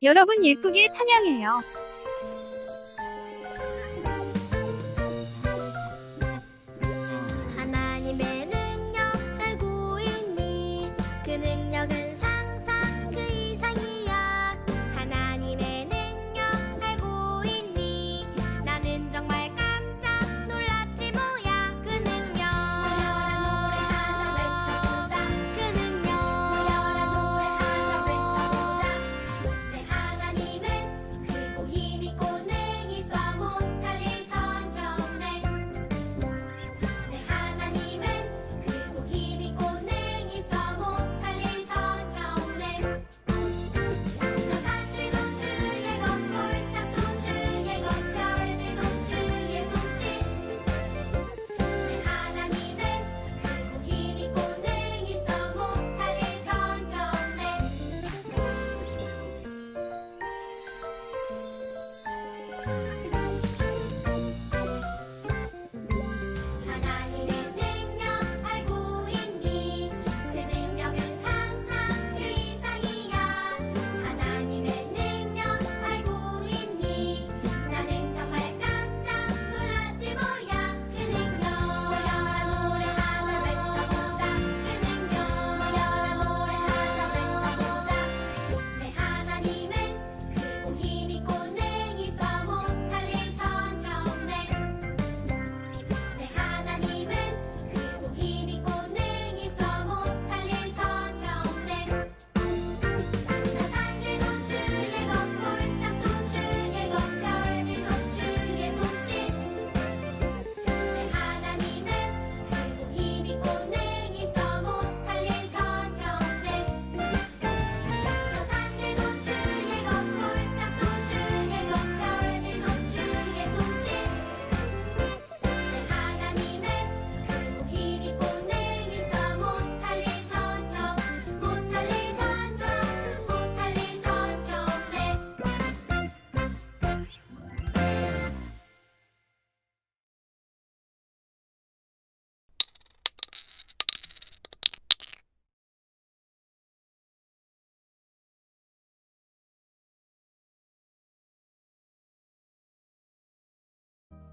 여러분 예쁘게 찬양해요. 하나님의 능력 알고 있니? 그 능력은 상상 그 이상이야. 하나님의 능력 알고 있니? 나는 정말 깜짝 놀랐지 뭐야. 그 능력 모여라 노래하자 외쳐보자. 그 능력 모여라 노래하자 외쳐보자. 내 하나님은 크고 힘있고 능히 있어 못할 일 전혀 없네. 내 하나님은 크고 힘있고 능히 있어 못할 일 전혀 없네. 저 산들도 주의 것, 골짜기도 주의 것, 별들도 주의 솜씨. 내 하나님은 크고 힘있고 능히 있어 못할 일 전혀 없네. 하나님의 능력 알고 있니? 그 능력은 상상 그 이상이야. 하나님의 능력 알고 있니? 나는 정말 깜짝 놀랐지 뭐야. 그 능력 모여라 노래하자 외쳐보자. 그 능력 모여라 노래하자 외쳐보자. 내 하나님은 크고 힘있고 능히 있어 못할 일 전혀 없네. 내 하나님은 크고 힘있고 능히 있어 못할 일 전혀 없네. 저 산들도 주의 것, 골짜기도 주의 것, 별들도 주의 솜씨. 내 하나님은 크고 힘있고 능히 있어 못할 일 전혀 없네. 저 산들도 주의 것, 골짜기도 주의 것, 별들도 주의 솜씨. 내 하나님은 크고 힘있고 능히 있어 못할 일 전혀 못할 일 전혀 없네.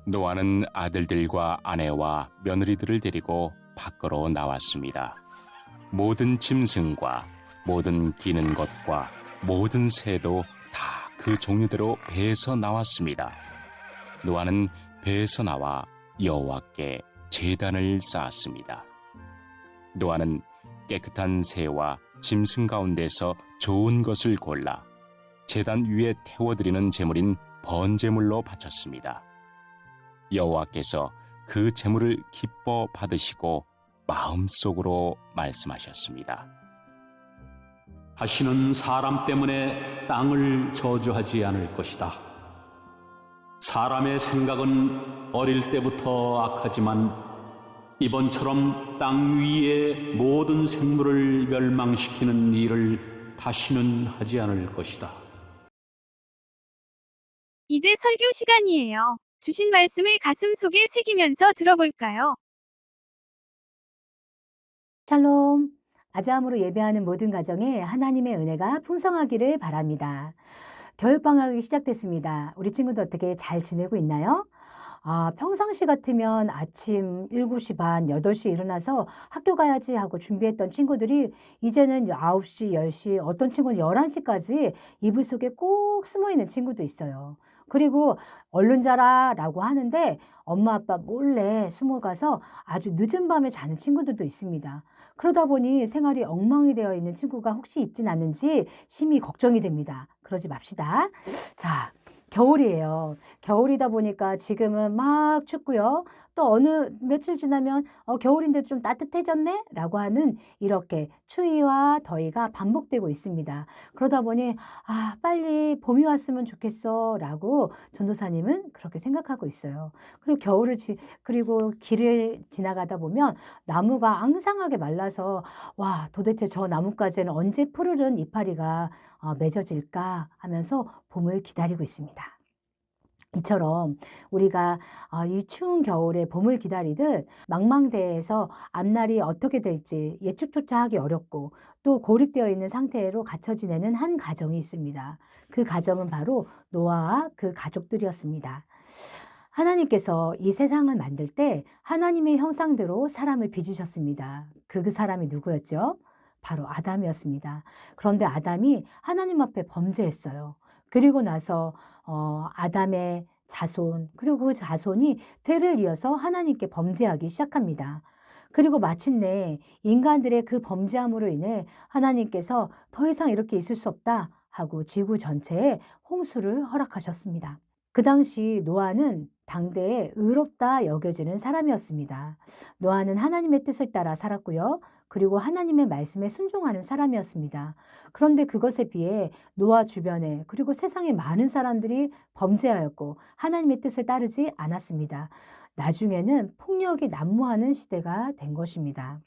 노아는 아들들과 아내와 며느리들을 데리고 밖으로 나왔습니다. 모든 짐승과 모든 기는 것과 모든 새도 다 그 종류대로 배에서 나왔습니다. 노아는 배에서 나와 여호와께 제단을 쌓았습니다. 노아는 깨끗한 새와 짐승 가운데서 좋은 것을 골라 제단 위에 태워드리는 제물인 번제물로 바쳤습니다. 여호와께서 그 제물을 기뻐 받으시고 마음속으로 말씀하셨습니다. 다시는 사람 때문에 땅을 저주하지 않을 것이다. 사람의 생각은 어릴 때부터 악하지만 이번처럼 땅 위의 모든 생물을 멸망시키는 일을 다시는 하지 않을 것이다. 이제 설교 시간이에요. 주신 말씀을 가슴 속에 새기면서 들어볼까요? 샬롬. 아자함으로 예배하는 모든 가정에 하나님의 은혜가 풍성하기를 바랍니다. 겨울방학이 시작됐습니다. 우리 친구들 어떻게 잘 지내고 있나요? 평상시 같으면 아침 7시 반, 8시에 일어나서 학교 가야지 하고 준비했던 친구들이 이제는 9시, 10시, 어떤 친구는 11시까지 이불 속에 꼭 숨어 있는 친구도 있어요. 그리고 얼른 자라 라고 하는데 엄마 아빠 몰래 숨어가서 아주 늦은 밤에 자는 친구들도 있습니다. 그러다 보니 생활이 엉망이 되어 있는 친구가 혹시 있진 않는지 심히 걱정이 됩니다. 그러지 맙시다. 자, 겨울이에요. 겨울이다 보니까 지금은 막 춥고요. 또 어느 며칠 지나면 겨울인데 좀 따뜻해졌네? 라고 하는 이렇게 추위와 더위가 반복되고 있습니다. 그러다 보니 빨리 봄이 왔으면 좋겠어 라고 전도사님은 그렇게 생각하고 있어요. 그리고 그리고 길을 지나가다 보면 나무가 앙상하게 말라서 와, 도대체 저 나뭇가지는 언제 푸르른 이파리가 맺어질까 하면서 봄을 기다리고 있습니다. 이처럼 우리가 이 추운 겨울에 봄을 기다리듯 망망대해에서 앞날이 어떻게 될지 예측조차 하기 어렵고 또 고립되어 있는 상태로 갇혀 지내는 한 가정이 있습니다. 그 가정은 바로 노아와 그 가족들이었습니다. 하나님께서 이 세상을 만들 때 하나님의 형상대로 사람을 빚으셨습니다. 그 사람이 누구였죠? 바로 아담이었습니다. 그런데 아담이 하나님 앞에 범죄했어요. 그리고 나서 아담의 자손, 그리고 그 자손이 대를 이어서 하나님께 범죄하기 시작합니다. 그리고 마침내 인간들의 그 범죄함으로 인해 하나님께서 더 이상 이렇게 있을 수 없다 하고 지구 전체에 홍수를 허락하셨습니다. 그 당시 노아는 당대에 의롭다 여겨지는 사람이었습니다. 노아는 하나님의 뜻을 따라 살았고요. 그리고 하나님의 말씀에 순종하는 사람이었습니다. 그런데 그것에 비해 노아 주변에 그리고 세상의 많은 사람들이 범죄하였고 하나님의 뜻을 따르지 않았습니다. 나중에는 폭력이 난무하는 시대가 된 것입니다.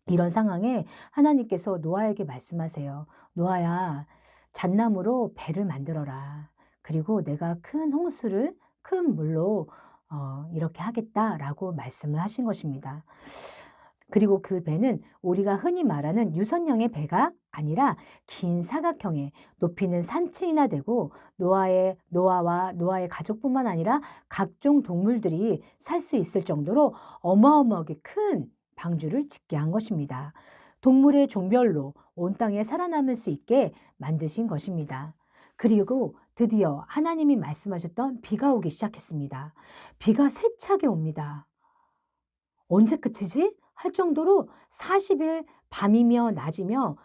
이런 상황에 하나님께서 노아에게 말씀하세요. 노아야, 잣나무로 배를 만들어라. 그리고 내가 큰 홍수를 큰 물로 이렇게 하겠다라고 말씀을 하신 것입니다. 그리고 그 배는 우리가 흔히 말하는 유선형의 배가 아니라 긴 사각형의 높이는 3층이나 되고 노아와 노아의 가족뿐만 아니라 각종 동물들이 살 수 있을 정도로 어마어마하게 큰 방주를 짓게 한 것입니다. 동물의 종별로 온 땅에 살아남을 수 있게 만드신 것입니다. 그리고 드디어 하나님이 말씀하셨던 비가 오기 시작했습니다. 비가 세차게 옵니다. 언제 끝이지? 할 정도로 40일 밤이며 낮이며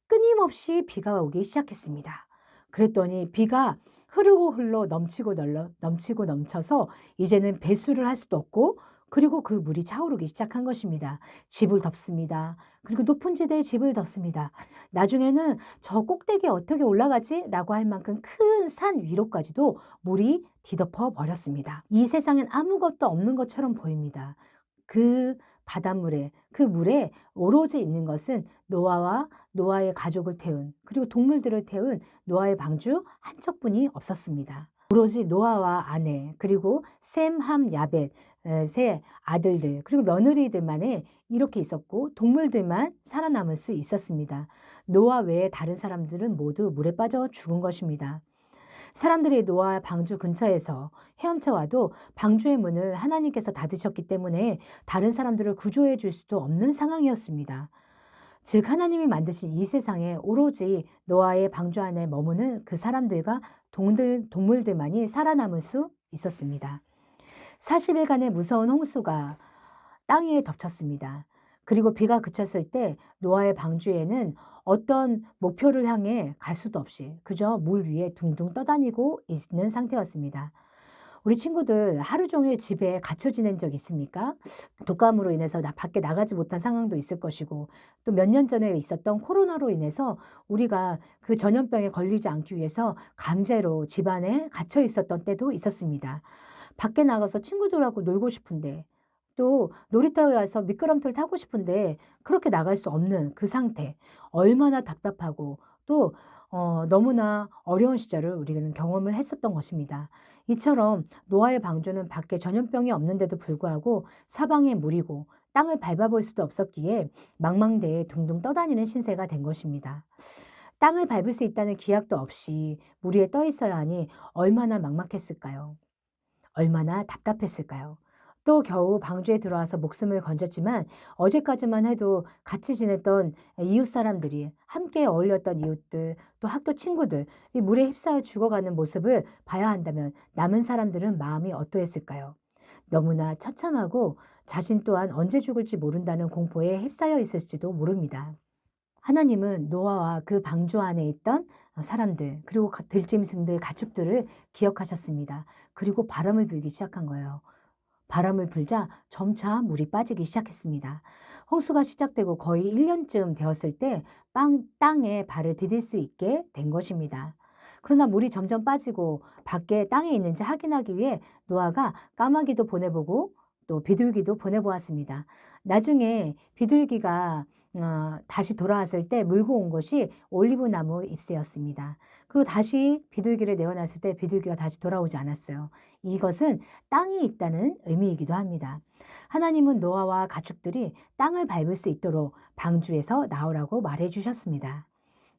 끊임없이 비가 오기 시작했습니다. 그랬더니 비가 흐르고 흘러 넘치고 넘쳐서 이제는 배수를 할 수도 없고 그리고 그 물이 차오르기 시작한 것입니다. 집을 덮습니다. 그리고 높은 지대에 집을 덮습니다. 나중에는 저 꼭대기에 어떻게 올라가지? 라고 할 만큼 큰 산 위로까지도 물이 뒤덮어 버렸습니다. 이 세상엔 아무것도 없는 것처럼 보입니다. 그 바닷물에, 그 물에 오로지 있는 것은 노아와 노아의 가족을 태운 그리고 동물들을 태운 노아의 방주 한 척뿐이 없었습니다. 오로지 노아와 아내 그리고 셈, 함, 야벳 세 아들들 그리고 며느리들만에 이렇게 있었고 동물들만 살아남을 수 있었습니다. 노아 외에 다른 사람들은 모두 물에 빠져 죽은 것입니다. 사람들이 노아 방주 근처에서 헤엄쳐 와도 방주의 문을 하나님께서 닫으셨기 때문에 다른 사람들을 구조해 줄 수도 없는 상황이었습니다. 즉 하나님이 만드신 이 세상에 오로지 노아의 방주 안에 머무는 그 사람들과 동물들만이 살아남을 수 있었습니다. 40일간의 무서운 홍수가 땅 위에 덮쳤습니다. 그리고 비가 그쳤을 때 노아의 방주에는 어떤 목표를 향해 갈 수도 없이 그저 물 위에 둥둥 떠다니고 있는 상태였습니다. 우리 친구들 하루 종일 집에 갇혀 지낸 적 있습니까? 독감으로 인해서 밖에 나가지 못한 상황도 있을 것이고 또 몇 년 전에 있었던 코로나로 인해서 우리가 그 전염병에 걸리지 않기 위해서 강제로 집 안에 갇혀 있었던 때도 있었습니다. 밖에 나가서 친구들하고 놀고 싶은데 또 놀이터에 가서 미끄럼틀 타고 싶은데 그렇게 나갈 수 없는 그 상태. 얼마나 답답하고 또 너무나 어려운 시절을 우리는 경험을 했었던 것입니다. 이처럼 노아의 방주는 밖에 전염병이 없는데도 불구하고 사방에 물이고 땅을 밟아볼 수도 없었기에 망망대해 둥둥 떠다니는 신세가 된 것입니다. 땅을 밟을 수 있다는 기약도 없이 물 위에 떠 있어야 하니 얼마나 막막했을까요? 얼마나 답답했을까요? 또 겨우 방주에 들어와서 목숨을 건졌지만 어제까지만 해도 같이 지냈던 이웃 사람들이 함께 어울렸던 이웃들 또 학교 친구들 이 물에 휩싸여 죽어가는 모습을 봐야 한다면 남은 사람들은 마음이 어떠했을까요? 너무나 처참하고 자신 또한 언제 죽을지 모른다는 공포에 휩싸여 있을지도 모릅니다. 하나님은 노아와 그 방주 안에 있던 사람들 그리고 들짐승들 가축들을 기억하셨습니다. 그리고 바람을 불기 시작한 거예요. 바람을 불자 점차 물이 빠지기 시작했습니다. 홍수가 시작되고 거의 1년쯤 되었을 때 땅에 발을 디딜 수 있게 된 것입니다. 그러나 물이 점점 빠지고 밖에 땅에 있는지 확인하기 위해 노아가 까마귀도 보내보고 또 비둘기도 보내보았습니다. 나중에 비둘기가 다시 돌아왔을 때 물고 온 것이 올리브나무 잎새였습니다. 그리고 다시 비둘기를 내어놨을 때 비둘기가 다시 돌아오지 않았어요. 이것은 땅이 있다는 의미이기도 합니다. 하나님은 노아와 가축들이 땅을 밟을 수 있도록 방주에서 나오라고 말해 주셨습니다.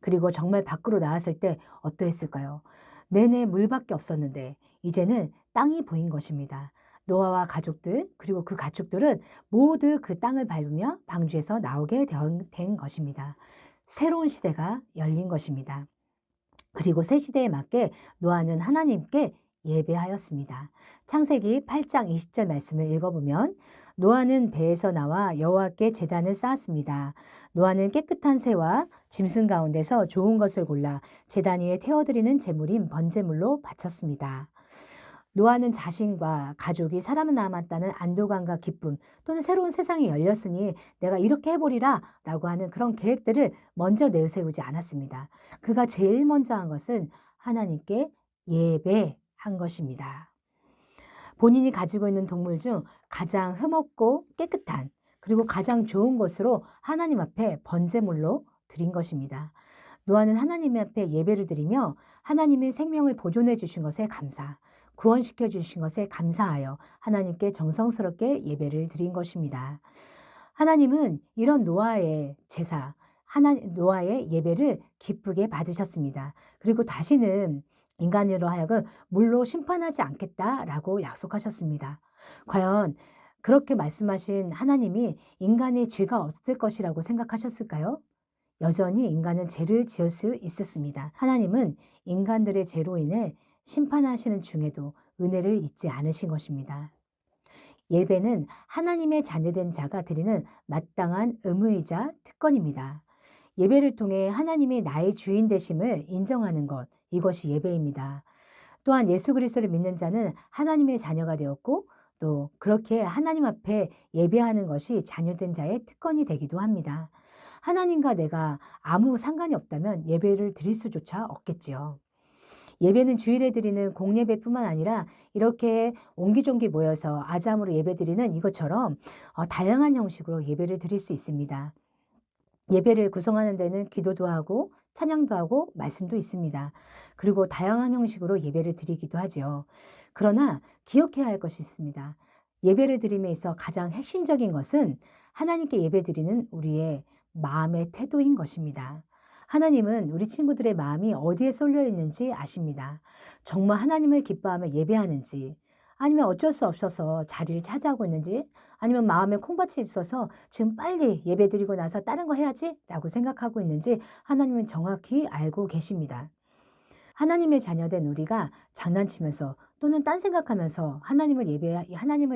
그리고 정말 밖으로 나왔을 때 어떠했을까요? 내내 물밖에 없었는데 이제는 땅이 보인 것입니다. 노아와 가족들 그리고 그 가축들은 모두 그 땅을 밟으며 방주에서 나오게 된 것입니다. 새로운 시대가 열린 것입니다. 그리고 새 시대에 맞게 노아는 하나님께 예배하였습니다. 창세기 8장 20절 말씀을 읽어보면 노아는 배에서 나와 여호와께 제단을 쌓았습니다. 노아는 깨끗한 새와 짐승 가운데서 좋은 것을 골라 제단 위에 태워드리는 제물인 번제물로 바쳤습니다. 노아는 자신과 가족이 살아남았다는 안도감과 기쁨 또는 새로운 세상이 열렸으니 내가 이렇게 해보리라 라고 하는 그런 계획들을 먼저 내세우지 않았습니다. 그가 제일 먼저 한 것은 하나님께 예배한 것입니다. 본인이 가지고 있는 동물 중 가장 흠없고 깨끗한 그리고 가장 좋은 것으로 하나님 앞에 번제물로 드린 것입니다. 노아는 하나님 앞에 예배를 드리며 하나님의 생명을 보존해 주신 것에 감사, 구원시켜 주신 것에 감사하여 하나님께 정성스럽게 예배를 드린 것입니다. 하나님은 이런 노아의 제사, 노아의 예배를 기쁘게 받으셨습니다. 그리고 다시는 인간으로 하여금 물로 심판하지 않겠다라고 약속하셨습니다. 과연 그렇게 말씀하신 하나님이 인간의 죄가 없을 것이라고 생각하셨을까요? 여전히 인간은 죄를 지을 수 있었습니다. 하나님은 인간들의 죄로 인해 심판하시는 중에도 은혜를 잊지 않으신 것입니다. 예배는 하나님의 자녀된 자가 드리는 마땅한 의무이자 특권입니다. 예배를 통해 하나님이 나의 주인 되심을 인정하는 것, 이것이 예배입니다. 또한 예수 그리스도를 믿는 자는 하나님의 자녀가 되었고 또 그렇게 하나님 앞에 예배하는 것이 자녀된 자의 특권이 되기도 합니다. 하나님과 내가 아무 상관이 없다면 예배를 드릴 수조차 없겠지요. 예배는 주일에 드리는 공예배뿐만 아니라 이렇게 옹기종기 모여서 아잠으로 예배드리는 이것처럼 다양한 형식으로 예배를 드릴 수 있습니다. 예배를 구성하는 데는 기도도 하고 찬양도 하고 말씀도 있습니다. 그리고 다양한 형식으로 예배를 드리기도 하지요. 그러나 기억해야 할 것이 있습니다. 예배를 드림에 있어 가장 핵심적인 것은 하나님께 예배드리는 우리의 마음의 태도인 것입니다. 하나님은 우리 친구들의 마음이 어디에 쏠려 있는지 아십니다. 정말 하나님을 기뻐하며 예배하는지 아니면 어쩔 수 없어서 자리를 차지하고 있는지 아니면 마음에 콩밭이 있어서 지금 빨리 예배드리고 나서 다른 거 해야지 라고 생각하고 있는지 하나님은 정확히 알고 계십니다. 하나님의 자녀된 우리가 장난치면서 또는 딴 생각하면서 하나님을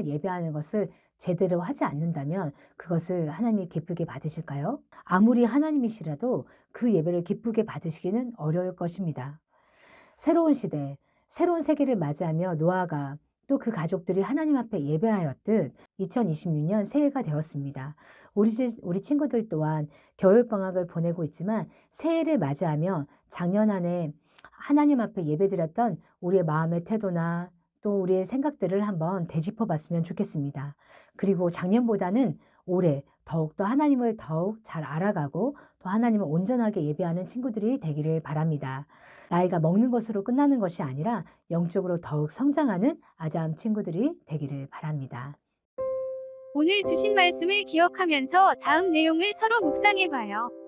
예배하는 것을 제대로 하지 않는다면 그것을 하나님이 기쁘게 받으실까요? 아무리 하나님이시라도 그 예배를 기쁘게 받으시기는 어려울 것입니다. 새로운 시대, 새로운 세계를 맞이하며 노아가 또 그 가족들이 하나님 앞에 예배하였듯 2026년 새해가 되었습니다. 우리 친구들 또한 겨울방학을 보내고 있지만 새해를 맞이하며 작년 한 해 하나님 앞에 예배드렸던 우리의 마음의 태도나 또 우리의 생각들을 한번 되짚어 봤으면 좋겠습니다. 그리고 작년보다는 올해 더욱더 하나님을 더욱 잘 알아가고 또 하나님을 온전하게 예배하는 친구들이 되기를 바랍니다. 나이가 먹는 것으로 끝나는 것이 아니라 영적으로 더욱 성장하는 아잠 친구들이 되기를 바랍니다. 오늘 주신 말씀을 기억하면서 다음 내용을 서로 묵상해봐요.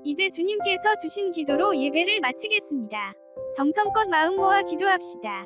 이제 주님께서 주신 기도로 예배를 마치겠습니다. 정성껏 마음 모아 기도합시다.